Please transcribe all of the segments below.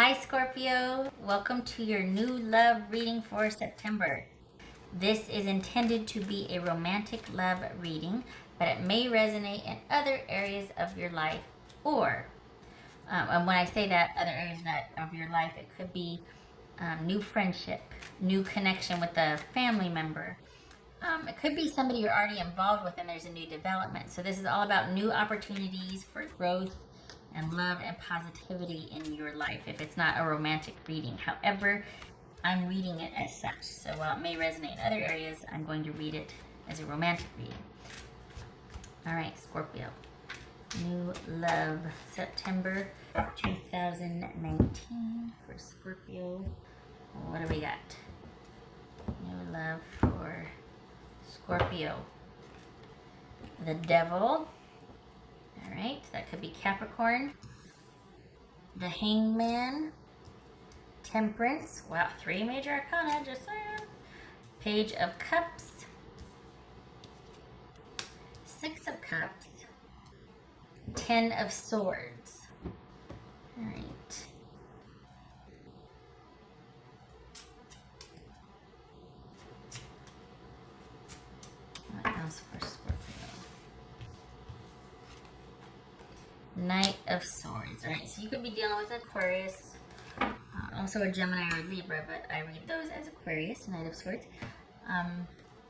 Hi Scorpio, welcome to your new love reading for September. This is intended to be a romantic love reading, but it may resonate in other areas of your life or, and when I say that, other areas of your life, it could be new friendship, new connection with a family member. It could be somebody you're already involved with and there's a new development. So this is all about new opportunities for growth and love and positivity in your life if it's not a romantic reading. However, I'm reading it as such. So while it may resonate in other areas, I'm going to read it as a romantic reading. All right, Scorpio. New love, September 2019 for Scorpio. What do we got? New love for Scorpio. The Devil. All right, that could be Capricorn. The Hangman. Temperance. Wow, 3 major arcana, just saying. Page of Cups. 6 of Cups. 10 of Swords. All right. What else for Scorpio? Knight of Swords. All right, so you could be dealing with Aquarius, also a Gemini or a Libra, but I read those as Aquarius, Knight of Swords.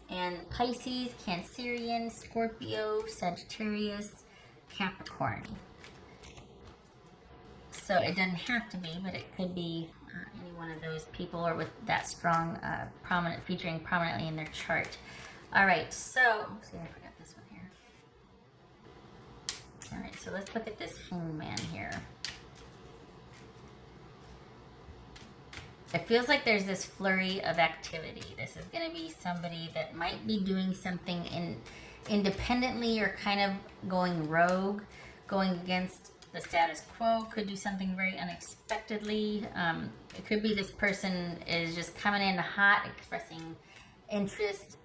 And Pisces, Cancerian, Scorpio, Sagittarius, Capricorn. So it doesn't have to be, but it could be any one of those people or with that strong, featuring prominently in their chart. All right, so, see, I forgot this one here. All right, so let's look at this Hangman here. It feels like there's this flurry of activity. This is going to be somebody that might be doing something independently or kind of going rogue, going against the status quo. Could do something very unexpectedly. It could be this person is just coming in hot, expressing interest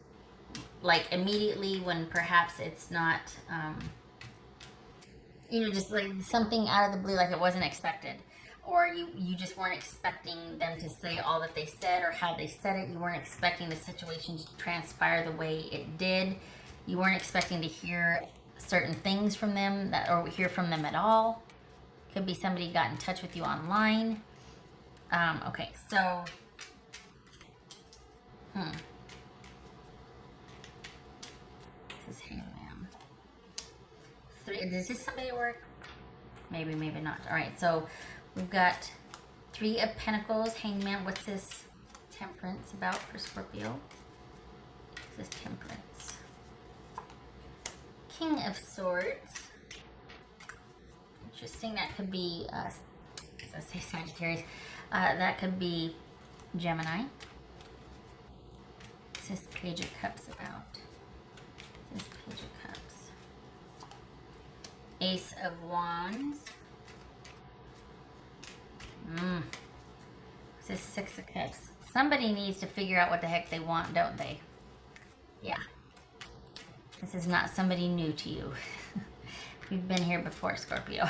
like immediately when perhaps it's not, just like something out of the blue, like it wasn't expected. Or you just weren't expecting them to say all that they said or how they said it. You weren't expecting the situation to transpire the way it did. You weren't expecting to hear certain things from them or hear from them at all. Could be somebody got in touch with you online. Okay, so... This is Hangman. 3. Is this somebody at work? Maybe, maybe not. All right, so we've got 3 of Pentacles, Hangman. What's this Temperance about for Scorpio? This is Temperance. King of Swords. Interesting. That could be, let's say Sagittarius. That could be Gemini. What's this Page of Cups about? This Page of Cups. Ace of Wands. What's this 6 of Cups? Somebody needs to figure out what the heck they want, don't they? Yeah. This is not somebody new to you. We've been here before, Scorpio.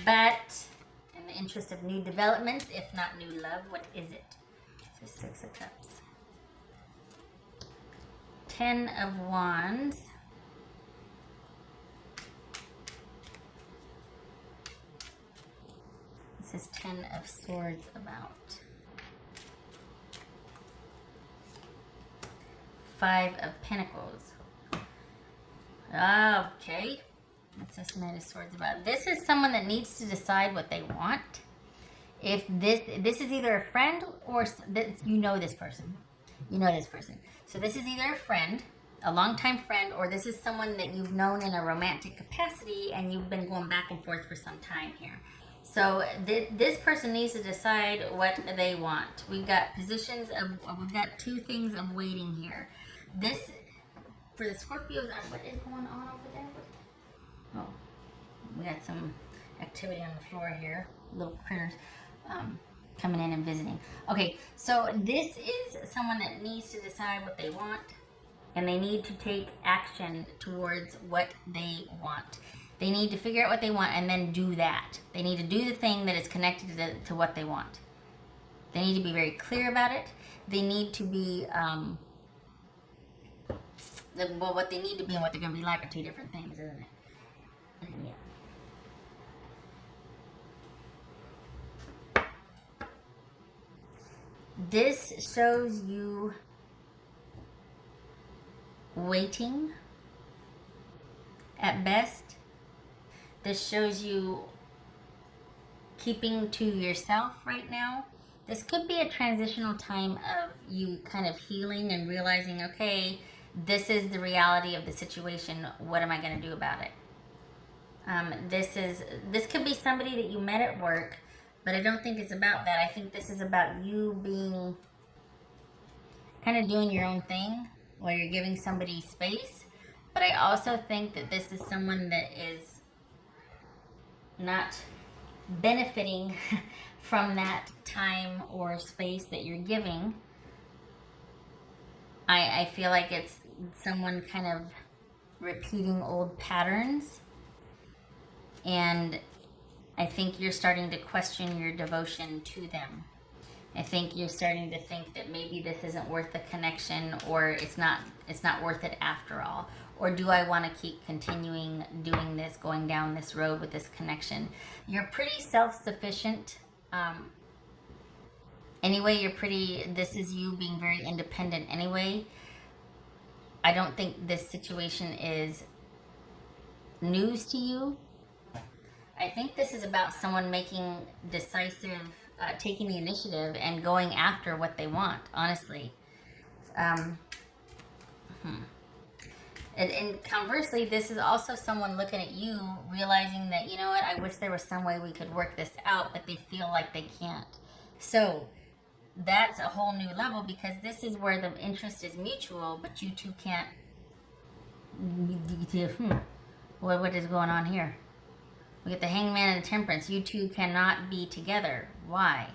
But, in the interest of new developments, if not new love, what is it? So 6 of Cups. 10 of Wands. This is 10 of Swords about. 5 of Pentacles. Okay. What's this Knight of Swords about? This is someone that needs to decide what they want. If this is either a friend or you know this person. You know this person. So this is either a friend, a longtime friend, or this is someone that you've known in a romantic capacity and you've been going back and forth for some time here. So this person needs to decide what they want. We've got we've got 2 things of waiting here. This, for the Scorpios, what is going on over there? Oh, we got some activity on the floor here. Little critters coming in and visiting. Okay, so this is someone that needs to decide what they want, and they need to take action towards what they want. They need to figure out what they want and then do that. They need to do the thing that is connected to what they want. They need to be very clear about it. They need to be, what they need to be and what they're going to be like are two different things, isn't it? Yeah. This shows you waiting at best. This shows you keeping to yourself right now. This could be a transitional time of you kind of healing and realizing, okay, this is the reality of the situation. What am I going to do about it? This could be somebody that you met at work, but I don't think it's about that. I think this is about you being kind of doing your own thing while you're giving somebody space. But I also think that this is someone that is not benefiting from that time or space that you're giving. I feel like it's someone kind of repeating old patterns. And I think you're starting to question your devotion to them. I think you're starting to think that maybe this isn't worth the connection, or it's not worth it after all. Or do I want to keep continuing doing this, going down this road with this connection? You're pretty self-sufficient. Anyway, this is you being very independent anyway. I don't think this situation is news to you. I think this is about someone making decisive, taking the initiative and going after what they want, honestly. And conversely, this is also someone looking at you, realizing that, you know what, I wish there was some way we could work this out, but they feel like they can't. So that's a whole new level, because this is where the interest is mutual, but you two can't. What is going on here? We get the Hangman and the Temperance. You two cannot be together. Why?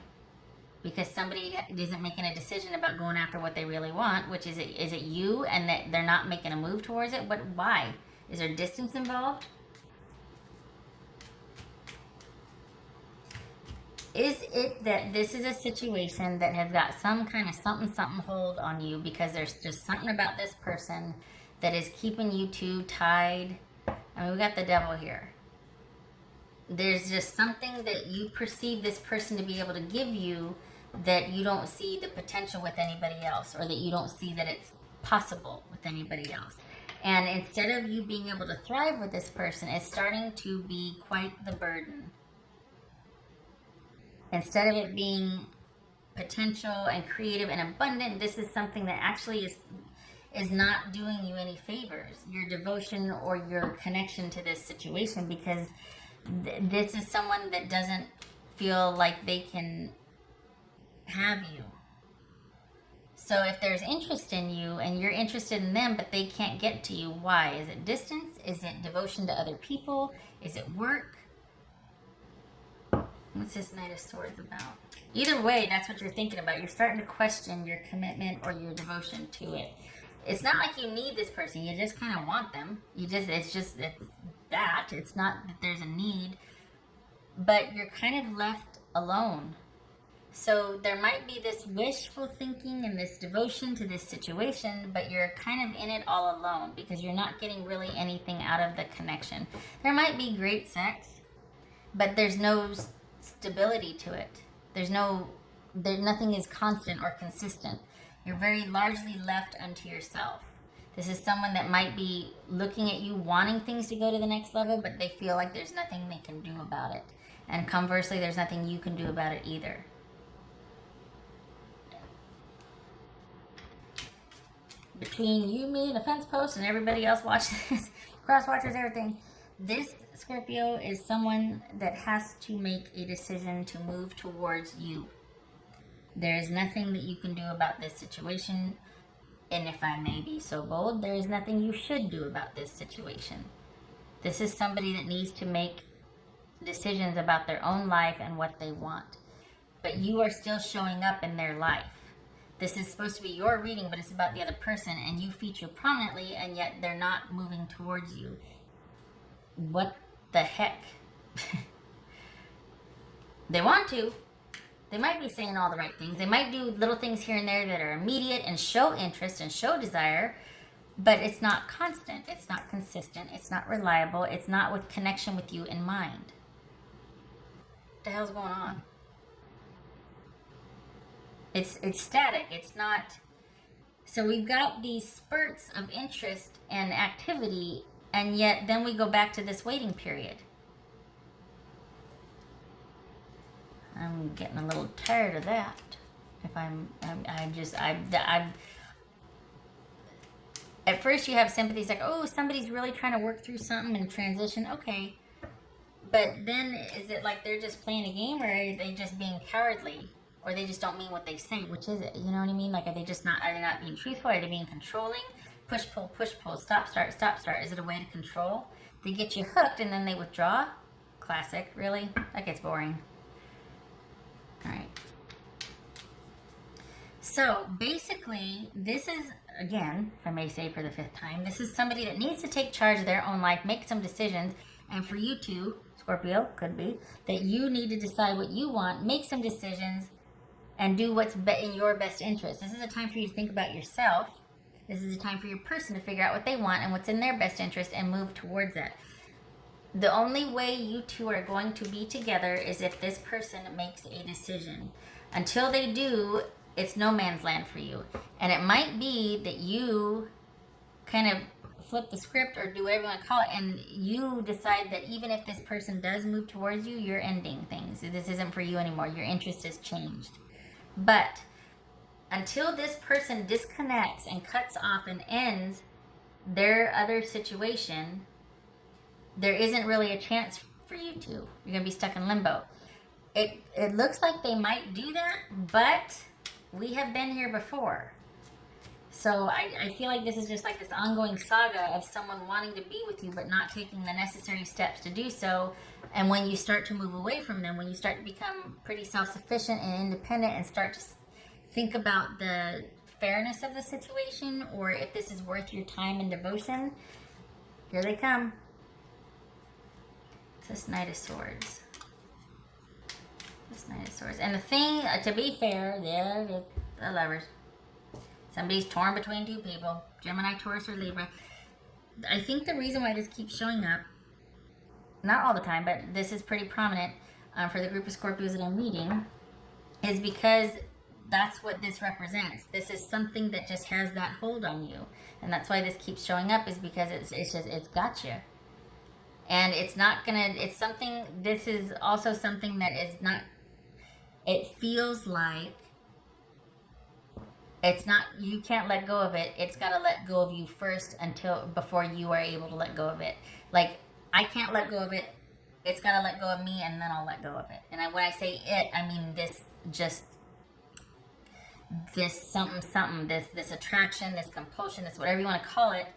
Because somebody isn't making a decision about going after what they really want, which is it you, and that they're not making a move towards it? But why? Is there distance involved? Is it that this is a situation that has got some kind of something hold on you, because there's just something about this person that is keeping you two tied? I mean, we got the Devil here. There's just something that you perceive this person to be able to give you that you don't see the potential with anybody else, or that you don't see that it's possible with anybody else. And instead of you being able to thrive with this person, it's starting to be quite the burden. Instead of it being potential and creative and abundant, this is something that actually is not doing you any favors, your devotion or your connection to this situation, because this is someone that doesn't feel like they can have you. So if there's interest in you and you're interested in them, but they can't get to you, why? Is it distance? Is it devotion to other people? Is it work? What's this Knight of Swords about? Either way, that's what you're thinking about. You're starting to question your commitment or your devotion to it. It's not like you need this person. You just kind of want them. It's that. It's not that there's a need, but you're kind of left alone. So there might be this wishful thinking and this devotion to this situation, but you're kind of in it all alone, because you're not getting really anything out of the connection. There might be great sex, but there's no stability to it. Nothing is constant or consistent. You're very largely left unto yourself. This is someone that might be looking at you, wanting things to go to the next level, but they feel like there's nothing they can do about it. And conversely, there's nothing you can do about it either. Between you, me, the fence post, and everybody else watching this, cross-watchers, everything, this Scorpio is someone that has to make a decision to move towards you. There is nothing that you can do about this situation. And if I may be so bold, there is nothing you should do about this situation. This is somebody that needs to make decisions about their own life and what they want. But you are still showing up in their life. This is supposed to be your reading, but it's about the other person, and you feature prominently, and yet they're not moving towards you. What the heck? They want to. They might be saying all the right things. They might do little things here and there that are immediate and show interest and show desire, but it's not constant. It's not consistent. It's not reliable. It's not with connection with you in mind. What the hell's going on? It's static. It's not. So we've got these spurts of interest and activity, and yet then we go back to this waiting period. I'm getting a little tired of that. If at first you have sympathy. It's like, oh, somebody's really trying to work through something and transition. Okay. But then is it like they're just playing a game, or are they just being cowardly? Or they just don't mean what they say? Which is it? You know what I mean? Like, are they not being truthful? Are they being controlling? Push, pull, stop, start. Is it a way to control? They get you hooked and then they withdraw? Classic. Really? That gets boring. All right. So basically, this is, again, if I may say for the 5th time, this is somebody that needs to take charge of their own life, make some decisions, and for you too, Scorpio, could be, that you need to decide what you want, make some decisions, and do what's in your best interest. This is a time for you to think about yourself. This is a time for your person to figure out what they want and what's in their best interest and move towards that. The only way you two are going to be together is if this person makes a decision. Until they do, it's no man's land for you. And it might be that you kind of flip the script or do whatever you want to call it, and you decide that even if this person does move towards you, you're ending things. This isn't for you anymore. Your interest has changed. But until this person disconnects and cuts off and ends their other situation, there isn't really a chance for you two. You're going to be stuck in limbo. It looks like they might do that, but we have been here before. So I feel like this is just like this ongoing saga of someone wanting to be with you but not taking the necessary steps to do so. And when you start to move away from them, when you start to become pretty self-sufficient and independent and start to think about the fairness of the situation, or if this is worth your time and devotion, here they come. It's this Knight of Swords. This Knight of Swords. And the thing, to be fair, the Lovers. Somebody's torn between two people. Gemini, Taurus, or Libra. I think the reason why this keeps showing up, not all the time, but this is pretty prominent for the group of Scorpios that I'm meeting, is because that's what this represents. This is something that just has that hold on you. And that's why this keeps showing up, is because it's got you. And it's not gonna, it's something, this is also something that is not, it feels like it's not, you can't let go of it. It's got to let go of you first before you are able to let go of it. Like, I can't let go of it. It's got to let go of me, and then I'll let go of it. And when I say it, I mean this something, this attraction, this compulsion, this whatever you want to call it,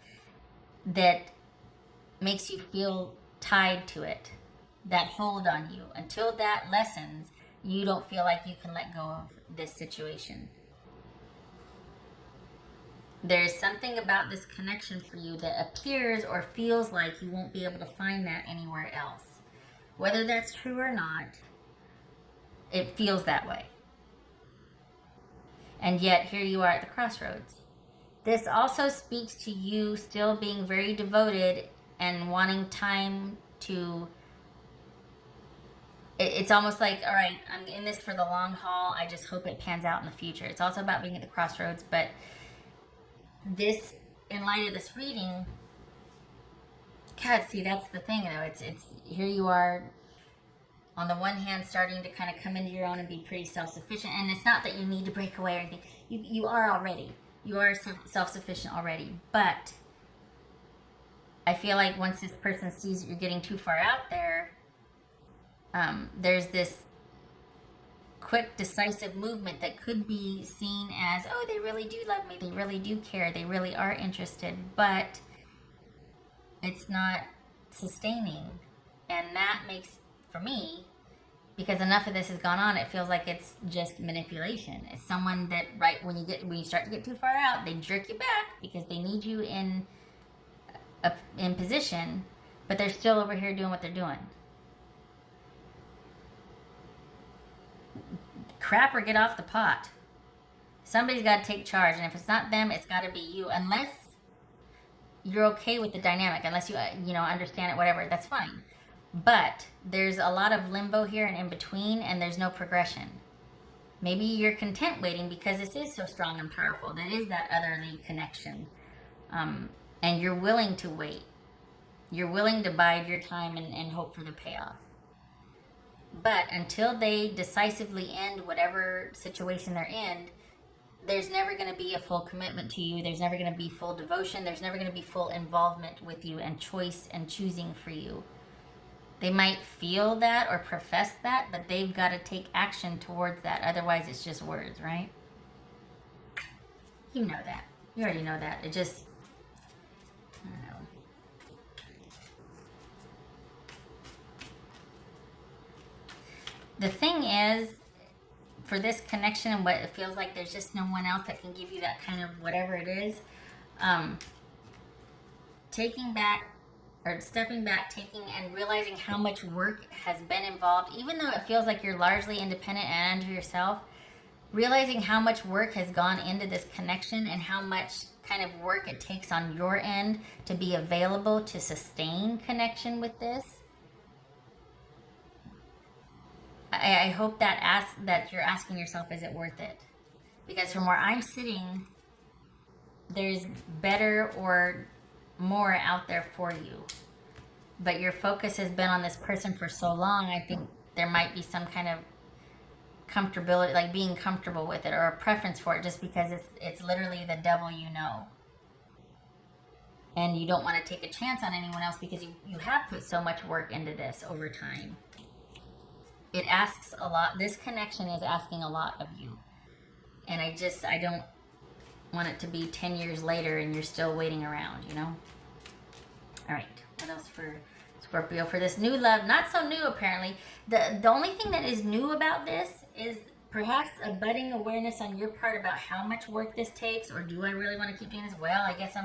that makes you feel tied to it, that hold on you. Until that lessens, you don't feel like you can let go of this situation. There's something about this connection for you that appears or feels like you won't be able to find that anywhere else. Whether that's true or not, it feels that way. And yet, here you are at the crossroads. This also speaks to you still being very devoted and wanting time to... It's almost like, all right, I'm in this for the long haul. I just hope it pans out in the future. It's also about being at the crossroads, but... this, in light of this reading, God, see, that's the thing, though. It's here you are, on the one hand, starting to kind of come into your own and be pretty self-sufficient. And it's not that you need to break away or anything. You are already. You are self-sufficient already. But I feel like once this person sees that you're getting too far out there, there's this quick, decisive movement that could be seen as, oh, they really do love me, they really do care, they really are interested, but it's not sustaining. And that makes, for me, because enough of this has gone on, it feels like it's just manipulation. It's someone that when you start to get too far out, they jerk you back because they need you in position, but they're still over here doing what they're doing. Crap or get off the pot. Somebody's got to take charge, and if it's not them, it's got to be you. Unless you're okay with the dynamic, unless you understand it, whatever, that's fine. But there's a lot of limbo here and in between, and there's no progression. Maybe you're content waiting because this is so strong and powerful. That is that otherly connection. And you're willing to wait. You're willing to bide your time and hope for the payoff. But until they decisively end whatever situation they're in, there's never going to be a full commitment to you. There's never going to be full devotion. There's never going to be full involvement with you and choice and choosing for you. They might feel that or profess that, but they've got to take action towards that. Otherwise, it's just words, right? You know that. You already know that. It just, I don't know. The thing is, for this connection and what it feels like, there's just no one else that can give you that kind of whatever it is. Taking back, or stepping back, taking and realizing how much work has been involved, even though it feels like you're largely independent and unto yourself, realizing how much work has gone into this connection and how much kind of work it takes on your end to be available to sustain connection with this. I hope that you're asking yourself, is it worth it? Because from where I'm sitting, there's better or more out there for you. But your focus has been on this person for so long, I think there might be some kind of comfortability, like being comfortable with it, or a preference for it, just because it's literally the devil you know. And you don't want to take a chance on anyone else because you have put so much work into this over time. It asks a lot. This connection is asking a lot of you. And I don't want it to be 10 years later and you're still waiting around, you know? All right. What else for Scorpio? For this new love, not so new apparently. The only thing that is new about this is perhaps a budding awareness on your part about how much work this takes, or do I really want to keep doing this? Well, I guess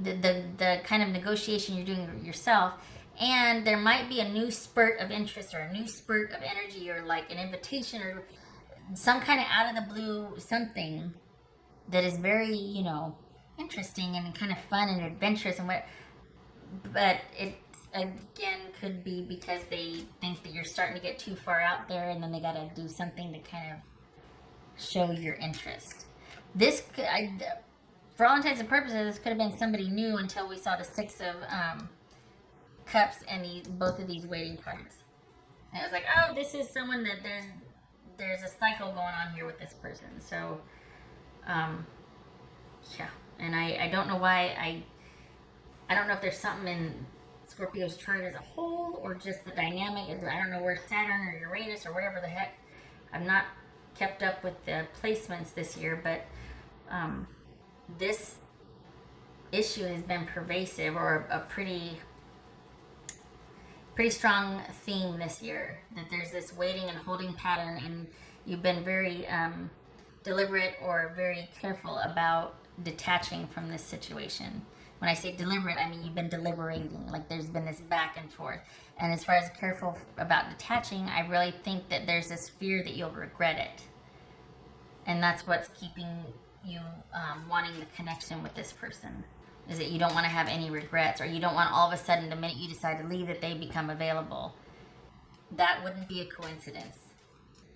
the kind of negotiation you're doing yourself. And there might be a new spurt of interest or a new spurt of energy, or like an invitation or some kind of out of the blue something that is very, interesting and kind of fun and adventurous and what. But it again could be because they think that you're starting to get too far out there, and then they got to do something to kind of show your interest. This could, for all intents and purposes, this could have been somebody new until we saw the Six of Cups and both of these waiting cards. And it was like, oh, this is someone that there's a cycle going on here with this person. So, yeah. And I don't know why I don't know if there's something in Scorpio's chart as a whole, or just the dynamic. I don't know where Saturn or Uranus or whatever the heck. I've not kept up with the placements this year, but this issue has been pervasive, or a pretty strong theme this year, that there's this waiting and holding pattern, and you've been very deliberate or very careful about detaching from this situation. When I say deliberate, I mean you've been deliberating, like there's been this back and forth. And as far as careful about detaching, I really think that there's this fear that you'll regret it. And that's what's keeping you wanting the connection with this person. Is that you don't want to have any regrets, or you don't want all of a sudden, the minute you decide to leave, that they become available. That wouldn't be a coincidence,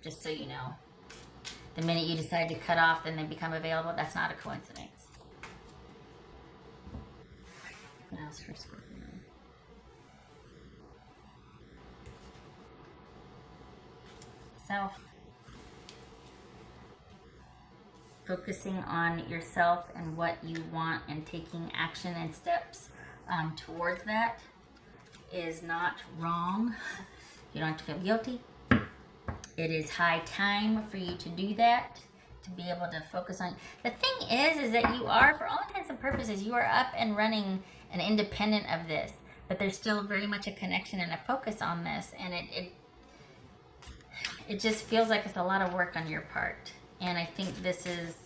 just so you know. The minute you decide to cut off, then they become available. That's not a coincidence. What else for Scorpio? Self. Focusing on yourself and what you want, and taking action and steps towards that is not wrong. You don't have to feel guilty. It is high time for you to do that, to be able to focus on. The thing is that you are, for all intents and purposes, you are up and running and independent of this, but there's still very much a connection and a focus on this, and it just feels like it's a lot of work on your part. And I think this is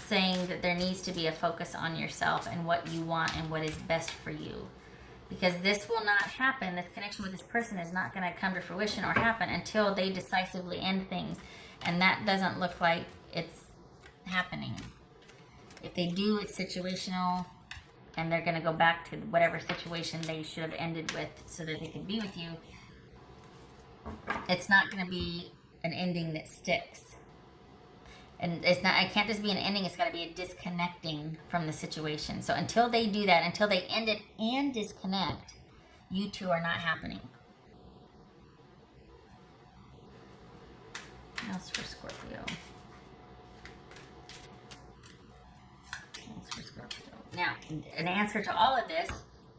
saying that there needs to be a focus on yourself and what you want and what is best for you. Because this will not happen. This connection with this person is not going to come to fruition or happen until they decisively end things. And that doesn't look like it's happening. If they do, it's situational, and they're going to go back to whatever situation they should have ended with so that they can be with you. It's not going to be an ending that sticks. And it can't just be an ending, it's got to be a disconnecting from the situation. So until they do that, until they end it and disconnect, you two are not happening. What else for Scorpio? Now, an answer to all of this,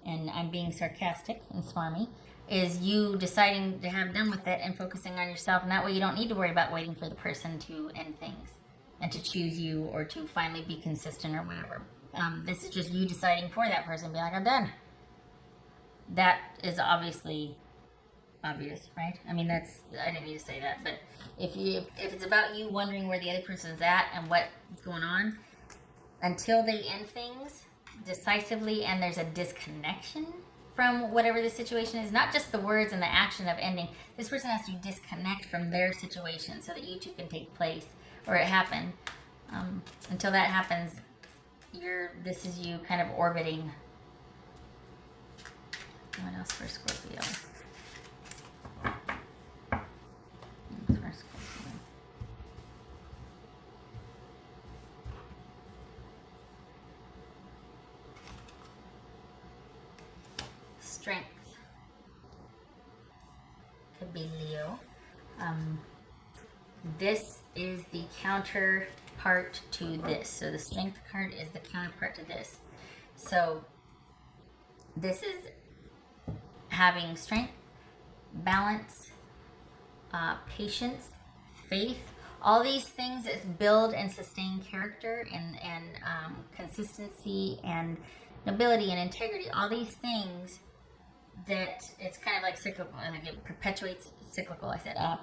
and I'm being sarcastic and smarmy, is you deciding to have done with it and focusing on yourself. And that way you don't need to worry about waiting for the person to end things and to choose you or to finally be consistent or whatever. This is just you deciding for that person, be like, I'm done. That is obviously obvious, right? I mean, I didn't need to say that, but if it's about you wondering where the other person's at and what's going on, until they end things decisively and there's a disconnection from whatever the situation is, not just the words and the action of ending, this person has to disconnect from their situation so that you two can take place or it happen. Until that happens, this is you kind of orbiting. What else for Scorpio? Strength. Could be Leo. This is the counterpart to this. So the strength card is the counterpart to this. So this is having strength, balance, patience, faith. All these things that build and sustain character and consistency and nobility and integrity. All these things that it's kind of like cyclical, and it perpetuates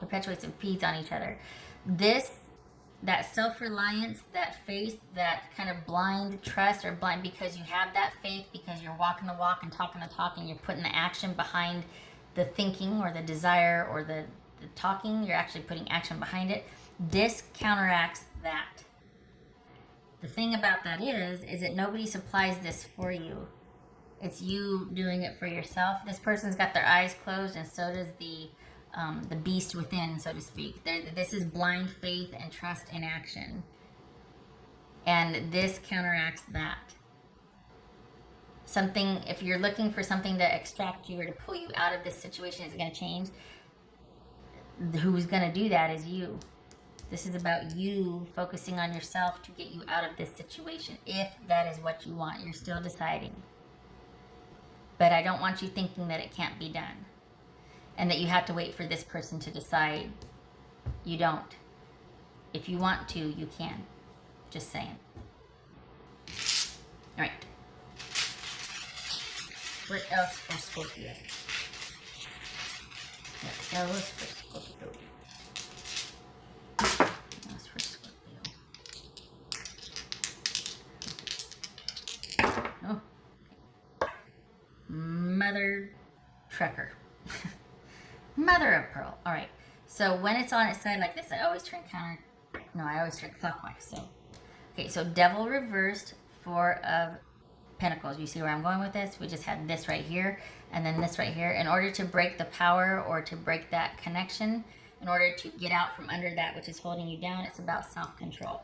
perpetuates and feeds on each other. That self-reliance, that faith, that kind of blind trust or blind because you have that faith, because you're walking the walk and talking the talk and you're putting the action behind the thinking or the desire or the talking, you're actually putting action behind it. This counteracts that. The thing about that is that nobody supplies this for you. It's you doing it for yourself. This person's got their eyes closed, and so does the beast within, so to speak. This is blind faith and trust in action. And this counteracts that. If you're looking for something to extract you or to pull you out of this situation, is going to change. Who's going to do that is you. This is about you focusing on yourself to get you out of this situation. If that is what you want, you're still deciding. But I don't want you thinking that it can't be done and that you have to wait for this person to decide. You don't. If you want to, you can. Just saying. All right. What else for Scorpio? What else for Scorpio? What else for Scorpio? Oh. Mother trucker. Mother of pearl. All right. So when it's on its side like this, I always turn I always turn clockwise. So devil reversed, 4 of pentacles. You see where I'm going with this? We just had this right here and then this right here. In order to break the power or to break that connection, in order to get out from under that which is holding you down, it's about self-control.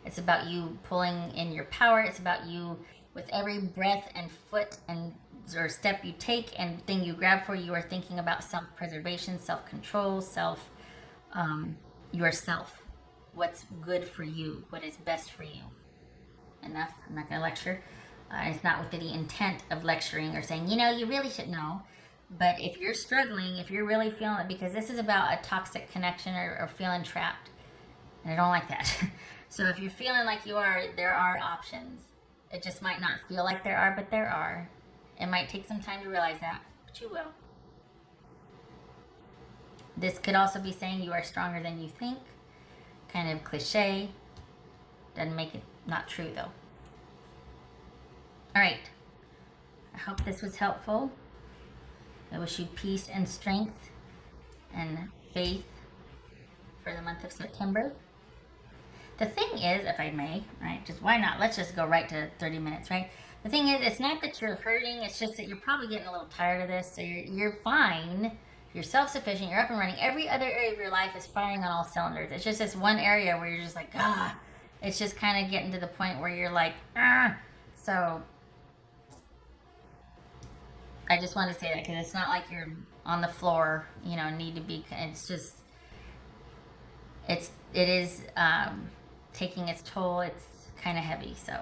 It's about you pulling in your power. It's about you, with every breath and foot and or step you take and thing you grab for, you are thinking about self-preservation, self-control, yourself. What's good for you? What is best for you? Enough. I'm not going to lecture. It's not with the intent of lecturing or saying, you really should know. But if you're struggling, if you're really feeling it, because this is about a toxic connection or feeling trapped, and I don't like that. So if you're feeling like you are, there are options. It just might not feel like there are, but there are. It might take some time to realize that, but you will. This could also be saying you are stronger than you think. Kind of cliche. Doesn't make it not true, though. All right. I hope this was helpful. I wish you peace and strength and faith for the month of September. The thing is, if I may, right, just why not? Let's just go right to 30 minutes, right? The thing is, it's not that you're hurting, it's just that you're probably getting a little tired of this, so you're fine. You're self-sufficient, you're up and running. Every other area of your life is firing on all cylinders. It's just this one area where you're just like, ah. It's just kind of getting to the point where you're like, ah. So I just wanted to say that because it's not like you're on the floor, you know, need to be. It's just, it is taking its toll. It's kind of heavy, so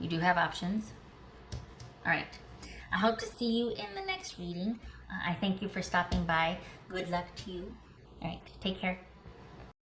you do have options. All right. I hope to see you in the next reading. I thank you for stopping by. Good luck to you. All right. Take care.